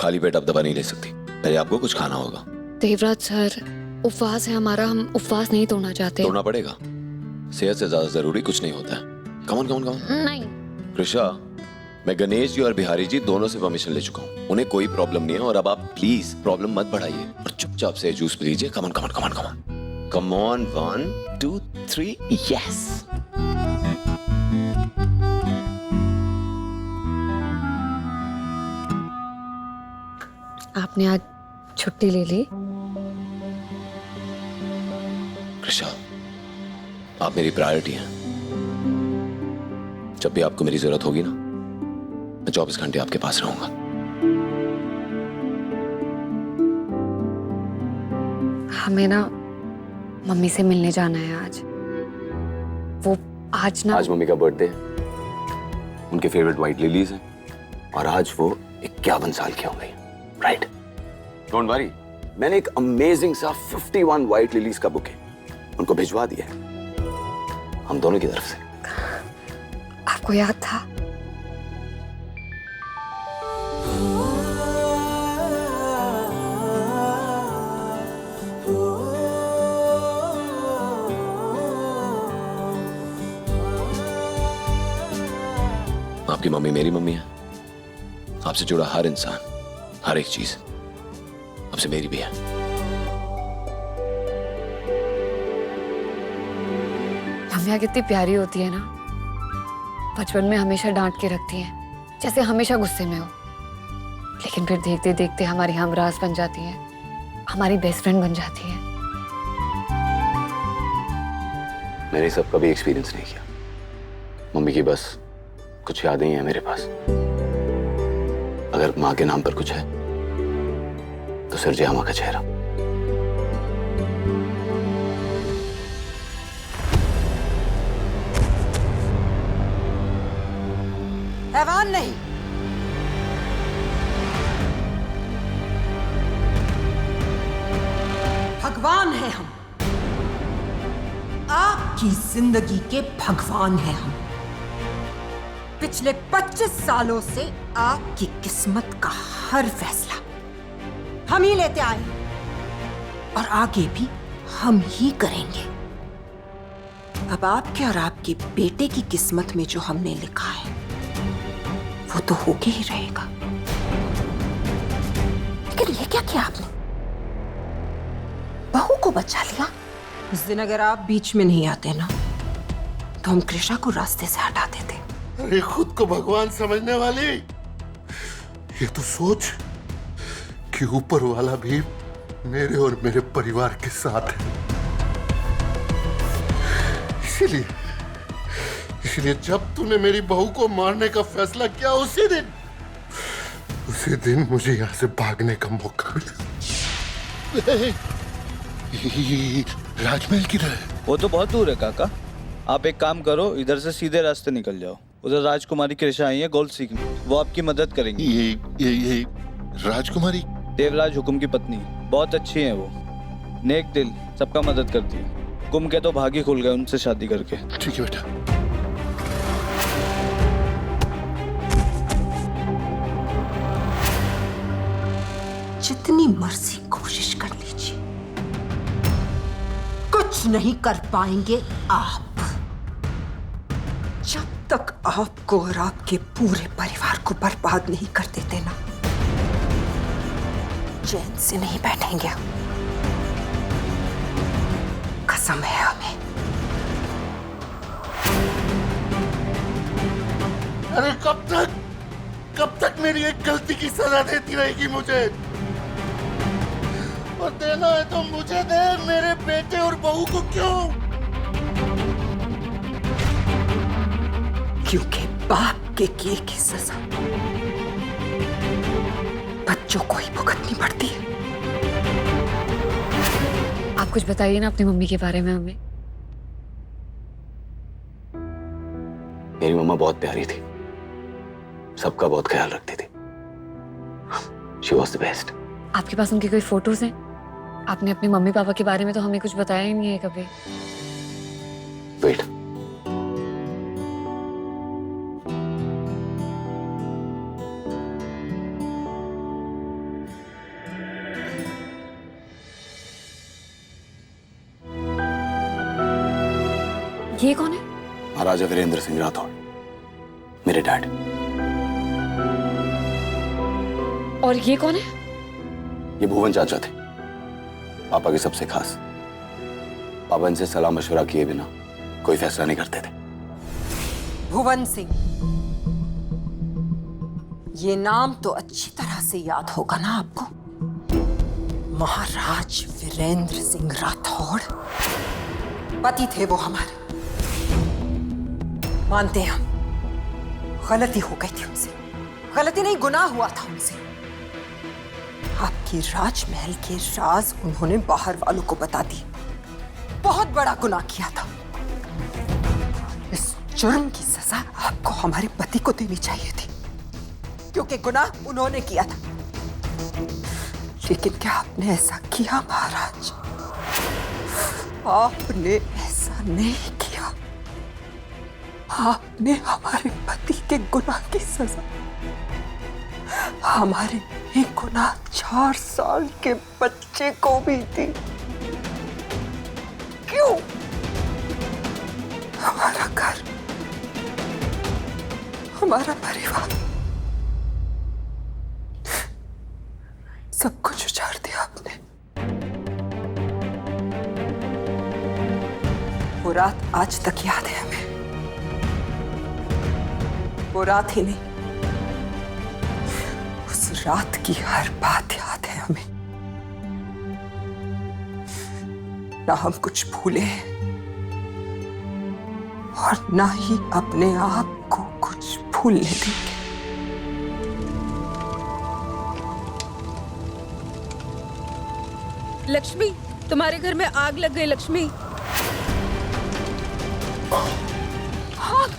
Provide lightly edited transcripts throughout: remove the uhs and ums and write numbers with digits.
खाली पेट आप दवा नहीं ले सकती, पहले आपको कुछ खाना होगा। देवराज सर, उपवास है हमारा, हम उपवास नहीं तोड़ना चाहते। तोड़ना पड़ेगा, सेहत से ज्यादा जरूरी कुछ नहीं होता है। Come on come on come on. नहीं कृषा, मैं गणेश जी और बिहारी जी दोनों से परमिशन ले चुका हूँ, उन्हें कोई प्रॉब्लम नहीं है। और अब आप प्लीज प्रॉब्लम मत बढ़ाइए और चुपचाप से जूस पी लीजिए। Come on come on come on come on come on, 1 2 3 yes. आपने आज छुट्टी ले ली? कृषा, आप मेरी प्रायोरिटी हैं। जब भी आपको मेरी जरूरत होगी ना, मैं 24 घंटे आपके पास रहूंगा। हमें ना मम्मी से मिलने जाना है आज। वो आज ना, आज मम्मी का बर्थडे है, उनके फेवरेट व्हाइट लिलीज हैं और आज वो 51 साल की हो गई, राइट? डोंट वरी, मैंने एक अमेजिंग सा 51 व्हाइट लिलीज का बुके उनको भिजवा दिया है, हम दोनों की तरफ से। आपको याद था? आपकी मम्मी मेरी मम्मी है। आपसे जुड़ा हर इंसान, हर एक चीज आपसे मेरी भी है। मम्मियाँ कितनी प्यारी होती है ना, बचपन में हमेशा डांट के रखती हैं, जैसे हमेशा गुस्से में हो, लेकिन फिर देखते देखते हमारी हमराज बन जाती हैं, हमारी बेस्ट फ्रेंड बन जाती हैं। मैंने सब कभी एक्सपीरियंस नहीं किया। मम्मी की बस कुछ यादें ही हैं मेरे पास। अगर माँ के नाम पर कुछ है तो सिर्फ जयामा का चेहरा। हैवान नहीं, भगवान है हम। आपकी जिंदगी के भगवान हैं हम। पिछले 25 सालों से आपकी किस्मत का हर फैसला हम ही लेते आए और आगे भी हम ही करेंगे। अब आपके और आपके बेटे की किस्मत में जो हमने लिखा है वो तो होके ही रहेगा। लेकिन ये क्या किया आपने? बहू को बचा लिया। उस दिन अगर आप बीच में नहीं आते ना, तो हम कृषा को रास्ते से हटा देते। अरे खुद को भगवान समझने वाली, ये तो सोच कि ऊपर वाला भी मेरे और मेरे परिवार के साथ है। इसीलिए जब तूने मेरी बहू को मारने का फैसला किया, उसी दिन मुझे यहाँ से भागने का मौका मिला। ये राजमहल किधर है? वो तो बहुत दूर है काका। आप एक काम करो, इधर से सीधे रास्ते निकल जाओ। उधर राजकुमारी कृषा आई है गोल्ड सीखने, वो आपकी मदद करेंगी। ये राजकुमारी? देवराज हुकुम की पत्नी, बहुत अच्छी है वो, नेक दिल, सबका मदद करती है। कुम के तो भागी खुल गए उनसे शादी करके। ठीक है बेटा। जितनी मर्जी कोशिश कर लीजिए, कुछ नहीं कर पाएंगे आप। जब तक आपको और आपके पूरे परिवार को बर्बाद नहीं कर देते ना, चैन से नहीं बैठेंगे हम। कसम है हमें। अरे कब तक मेरी एक गलती की सजा देती रहेगी मुझे? और देना है तो मुझे दे, मेरे बेटे और बहू को क्यों? क्योंकि बाप के किए की सजा बच्चों को ही भुगतनी पड़ती है। आप कुछ बताइए ना अपनी मम्मी के बारे में हमें। मेरी मम्मा बहुत प्यारी थी, सबका बहुत ख्याल रखती थी। She was the best. आपके पास उनकी कोई फोटोज हैं? आपने अपने मम्मी पापा के बारे में तो हमें कुछ बताया ही नहीं है कभी। वेट, ये कौन है? महाराजा वीरेंद्र सिंह राठौड़, मेरे डैड। और ये कौन है? ये भुवन चाचा थे, पापा के सबसे खास। पापा इनसे सलाह मशवरा किए बिना कोई फैसला नहीं करते थे। भुवन सिंह, ये नाम तो अच्छी तरह से याद होगा ना आपको? महाराज वीरेंद्र सिंह राठौड़ पति थे वो हमारे। मानते हैं हम, गलती हो गई थी उनसे। गलती नहीं, गुनाह हुआ था उनसे। आपकी राजमहल के राज उन्होंने बाहर वालों को बता दिए। बहुत बड़ा गुनाह किया था। इस जुर्म की सजा आपको हमारे पति को देनी चाहिए थी, क्योंकि गुनाह उन्होंने किया था। लेकिन क्या आपने ऐसा किया महाराज? आपने ऐसा नहीं किया। आपने हमारे पति के गुनाह की सजा हमारे एक गुनाह 4 साल के बच्चे को भी दी। क्यों? हमारा घर, हमारा परिवार, सब कुछ उजाड़ दिया आपने। वो रात आज तक याद है हमें। वो रात ही नहीं, उस रात की हर बात याद है हमें। ना हम कुछ भूले हैं और ना ही अपने आप को कुछ भूलने देंगे। लक्ष्मी, तुम्हारे घर में आग लग गई। लक्ष्मी, आग!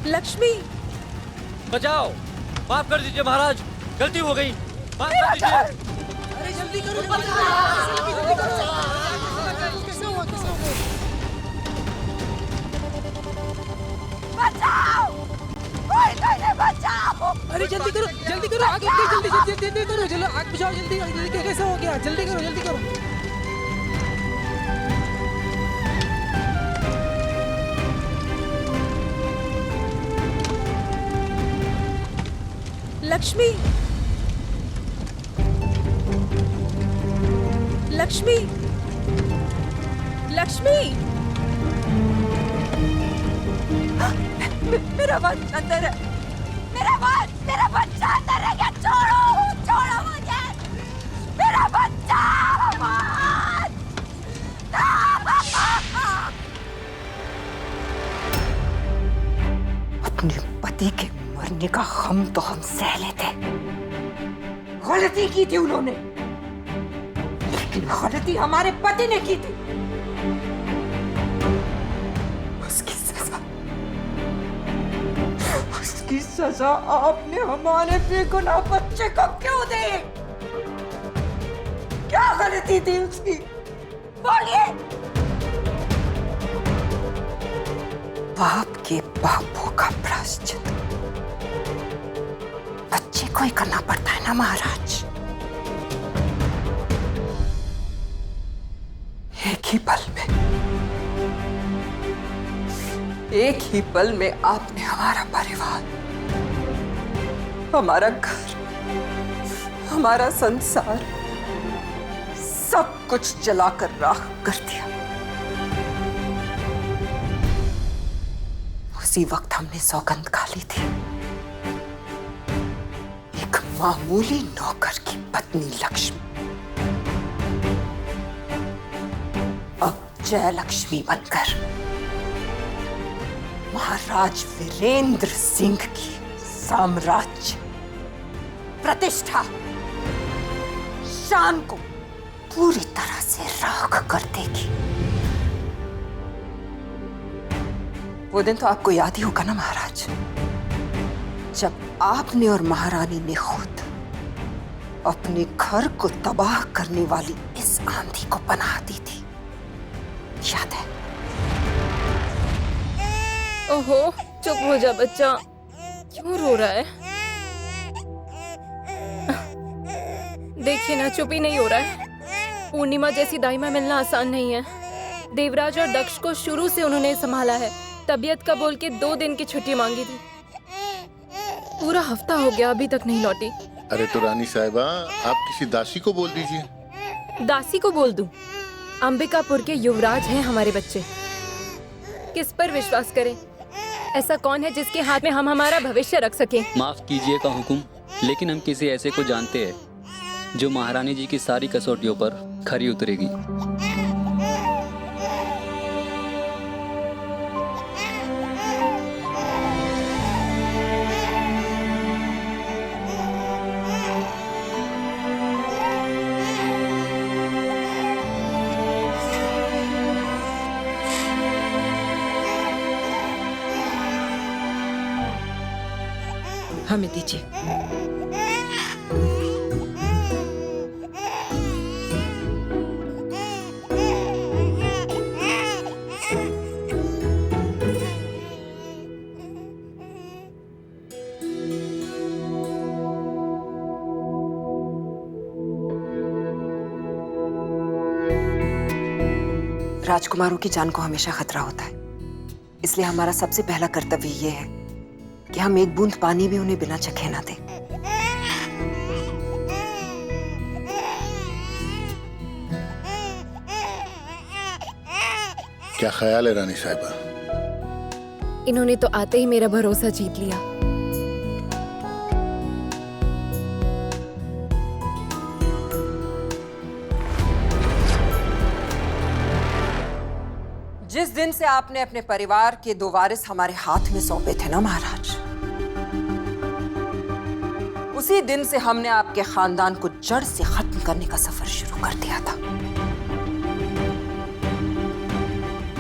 लक्ष्मी, बचाओ! माफ कर दीजिए महाराज, गलती हो गई, माफ कर दीजिए। अरे जल्दी करो, बचाओ! कोई बचाओ! अरे जल्दी करो, आग लग गई, जल्दी करो, चलो आग बुझाओ, जल्दी। कैसे हो गया? जल्दी करो। लक्ष्मी, लक्ष्मी, लक्ष्मी! मेरा बच्चा अंदर है। मेरा बच्चा अंदर है। क्या? छोड़ो मुझे। मेरा बच्चा अपने पति के मरने का गम तो हम सह लेते। गलती की थी उन्होंने, लेकिन गलती हमारे पति ने की थी। उसकी सजा आपने हमारे बेगुनाह बच्चे को क्यों दी? क्या गलती थी उसकी? बोलिए। बाप के पापों का प्रायश्चित बच्चे को ही करना पड़ता है ना महाराज। एक ही पल में आपने हमारा परिवार, हमारा घर, हमारा संसार सब कुछ जलाकर राख कर दिया। उसी वक्त हमने सौगंध खा ली थी। एक मामूली नौकर की पत्नी लक्ष्मी अब जय लक्ष्मी बनकर महाराज वीरेंद्र सिंह की साम्राज्य, प्रतिष्ठा, शान को पूरी तरह से राख कर देगी। वो दिन तो आपको याद ही होगा ना महाराज, जब आपने और महारानी ने खुद अपने घर को तबाह करने वाली इस आंधी को पनाह दी थी। याद है? ओहो, चुप हो जा बच्चा, क्यों रो रहा है? देखिए ना, चुप ही नहीं हो रहा है। पूर्णिमा जैसी दाइमा मिलना आसान नहीं है। देवराज और दक्ष को शुरू से उन्होंने संभाला है। तबीयत का बोल के 2 दिन की छुट्टी मांगी थी। पूरा हफ्ता हो गया अभी तक नहीं लौटी। अरे तो रानी साहिबा, आप किसी दासी को बोल दीजिए। दासी को बोल दूं? अंबिकापुर के युवराज हैं हमारे बच्चे, किस पर विश्वास करें? ऐसा कौन है जिसके हाथ में हम हमारा भविष्य रख सकें? माफ कीजिएगा हुकुम, लेकिन हम किसी ऐसे को जानते हैं जो महारानी जी की सारी कसौटियों पर खरी उतरेगी। हमें दीजिए। राजकुमारों की जान को हमेशा खतरा होता है, इसलिए हमारा सबसे पहला कर्तव्य ये है कि हम एक बूंद पानी भी उन्हें बिना चखे ना दें। क्या ख्याल है रानी साहिबा? इन्होंने तो आते ही मेरा भरोसा जीत लिया। जिस दिन से आपने अपने परिवार के 2 वारिस हमारे हाथ में सौंपे थे ना महाराज, उसी दिन से हमने आपके खानदान को जड़ से खत्म करने का सफर शुरू कर दिया था।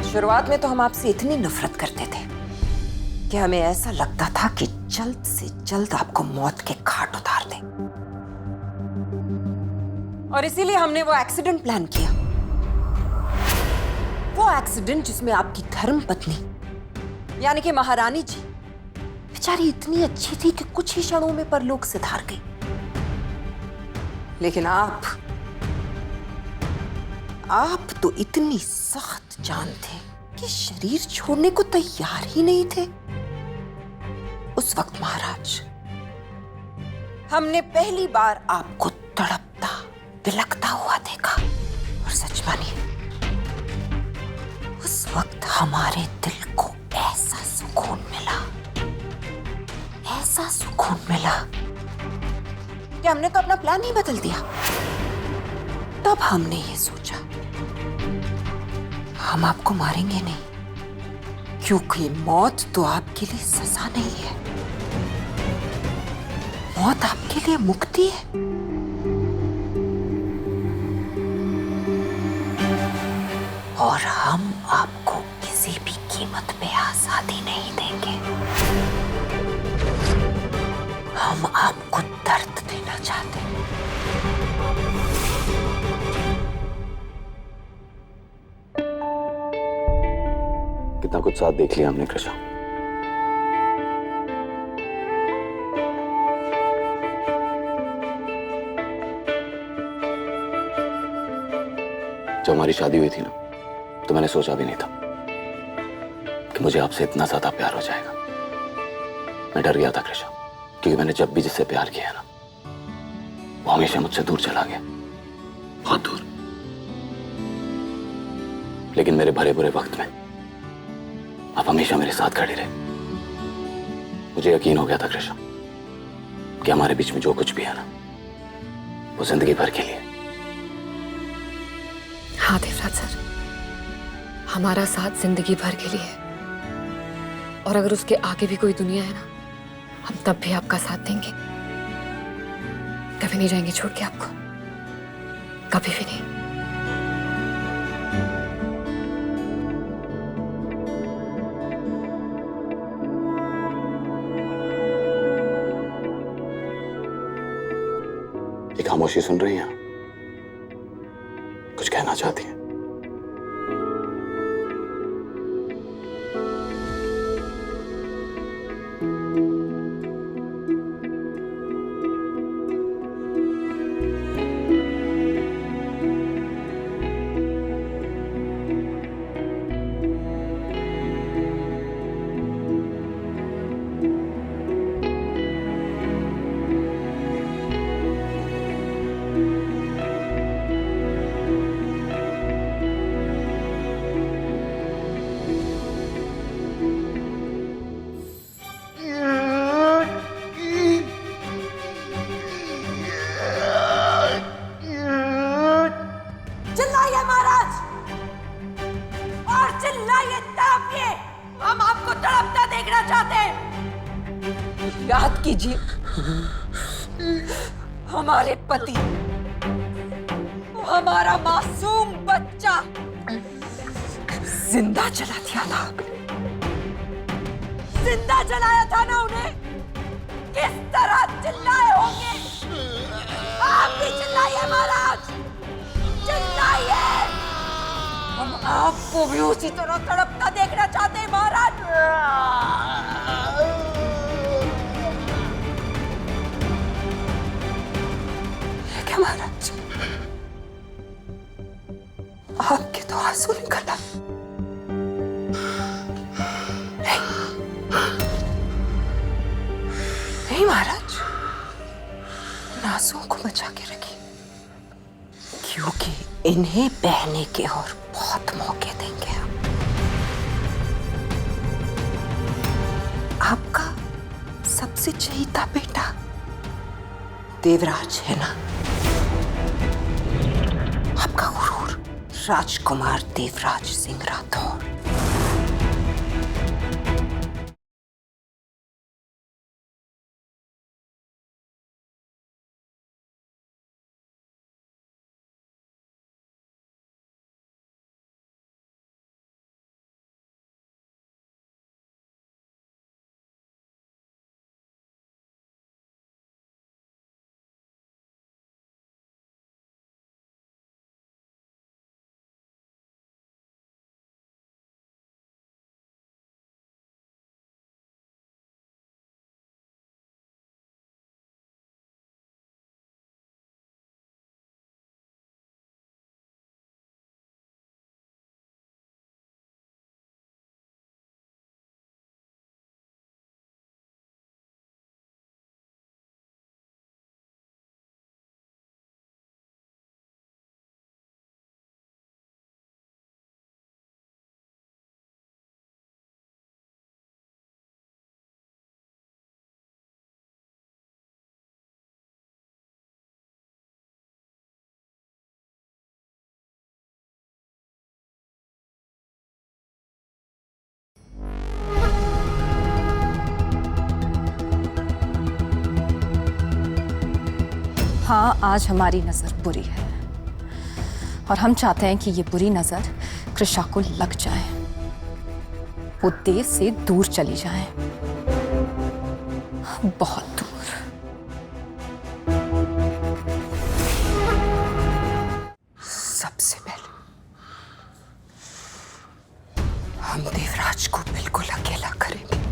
शुरुआत में तो हम आपसे इतनी नफरत करते थे कि हमें ऐसा लगता था कि जल्द से जल्द आपको मौत के घाट उतार दें, और इसीलिए हमने वो एक्सीडेंट प्लान किया। वो एक्सीडेंट जिसमें आपकी धर्म पत्नी यानी कि महारानी जी बेचारी इतनी अच्छी थी कि कुछ ही क्षणों में परलोक से धार गई, लेकिन आप तो इतनी सख्त जान थे कि शरीर छोड़ने को तैयार ही नहीं थे। उस वक्त महाराज, हमने पहली बार आपको तड़पता बिलखता हुआ देखा, और सच मानिए उस वक्त हमारे दिल को ऐसा सुकून मिला कि हमने तो अपना प्लान ही बदल दिया। तब हमने ये सोचा हम आपको मारेंगे नहीं, क्योंकि मौत तो आपके लिए सजा नहीं है, मौत आपके लिए मुक्ति है। और हम आपको किसी भी कीमत पे आजादी नहीं देंगे। हम आपको दर्द देना चाहते हैं। कितना कुछ साथ देख लिया हमने कृष्णा। जब हमारी शादी हुई थी ना, तो मैंने सोचा भी नहीं था कि मुझे आपसे इतना ज्यादा प्यार हो जाएगा। मैं डर गया था कृष्णा, क्योंकि मैंने जब भी जिससे प्यार किया ना, वो हमेशा मुझसे दूर चला गया, बहुत दूर। लेकिन मेरे भरे बुरे वक्त में आप हमेशा मेरे साथ खड़े रहे। मुझे यकीन हो गया था कृष्णा कि हमारे बीच में जो कुछ भी है ना, वो जिंदगी भर के लिए। हाँ देवराज सर, हमारा साथ जिंदगी भर के लिए है, और अगर उसके आगे भी कोई दुनिया है ना, हम तब भी आपका साथ देंगे। कभी नहीं जाएंगे छोड़ के आपको, कभी भी नहीं। ये खामोशी सुन रही हैं? कुछ कहना चाहती हैं? कीजिए। हमारे पति, हमारा मासूम बच्चा जिंदा जला दिया था। जिंदा जलाया था ना उन्हें। किस तरह चिल्लाए होंगे। आप भी चिल्लाइए महाराज, चिल्लाइए। हम आपको भी उसी तरह तड़पता देखना चाहते हैं महाराज। क्या महाराज, आपके तो आंसू निकल आए। नहीं महाराज, आंसुओं को बचा के रखिए, क्योंकि इन्हें बहने के और बहुत मौके देंगे हम। आपका सबसे चहीता बेटा देवराज है ना, आपका गुरूर राजकुमार देवराज सिंह राठौर। हाँ, आज हमारी नजर बुरी है और हम चाहते हैं कि ये बुरी नजर कृषा को लग जाए, वो देश से दूर चली जाए, बहुत दूर। सबसे पहले हम देवराज को बिल्कुल अकेला करेंगे।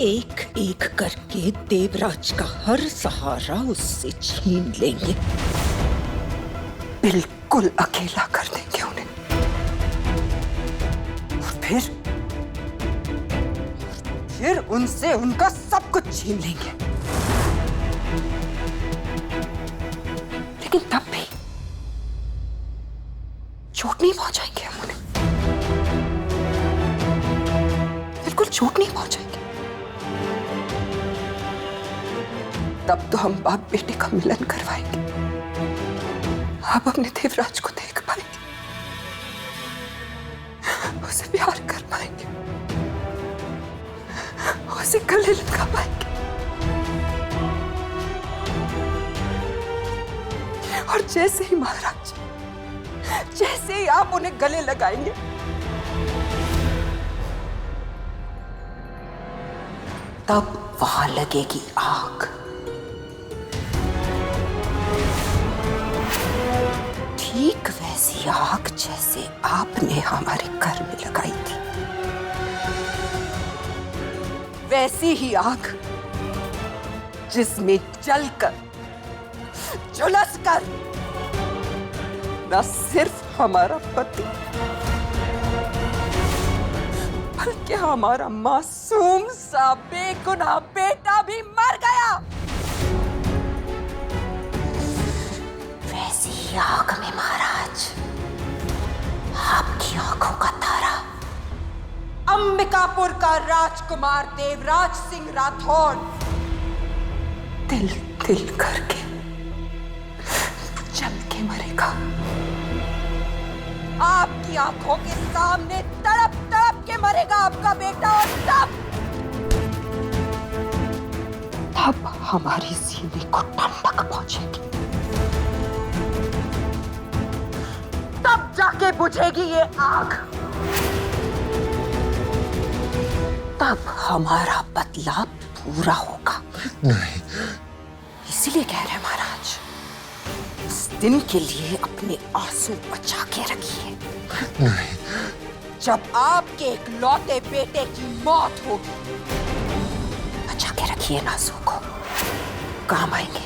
एक एक करके देवराज का हर सहारा उससे छीन लेंगे, बिल्कुल अकेला कर देंगे उन्हें। और फिर उनसे उनका सब कुछ छीन लेंगे। लेकिन तब भी चोट नहीं पहुंचाएंगे हम उन्हें, बिल्कुल चोट नहीं पहुंचाएंगे। तब तो हम बाप बेटे का मिलन करवाएंगे, आप अपने देवराज को देख पाएंगे, उसे प्यार कर पाएंगे, उसे गले लगा पाएंगे। और जैसे ही महाराज, जैसे ही आप उन्हें गले लगाएंगे, तब वहां लगेगी आग। ठीक वैसी आग जैसे आपने हमारे घर में लगाई थी, वैसी ही आग जिसमें जलकर, झुलसकर न सिर्फ हमारा पति बल्कि हमारा मासूम सा बेगुनाह बेटा भी मर गया। वैसी ही आग में महाराज, आपकी आंखों का तारा अंबिकापुर का राजकुमार देवराज सिंह राठौर तिल तिल करके जल के मरेगा। आपकी आंखों के सामने तड़प तड़प के मरेगा आपका बेटा। और तब तब हमारे सीने को ठंडक पहुंचेगी, तब जाके बुझेगी ये आग, तब हमारा बदला पूरा होगा। नहीं, इसीलिए कह रहे हैं महाराज, इस दिन के लिए अपने आंसू बचा के रखिए। नहीं, जब आपके इकलौते बेटे की मौत होगी, बचा के रखिए आंसू को, काम आएंगे।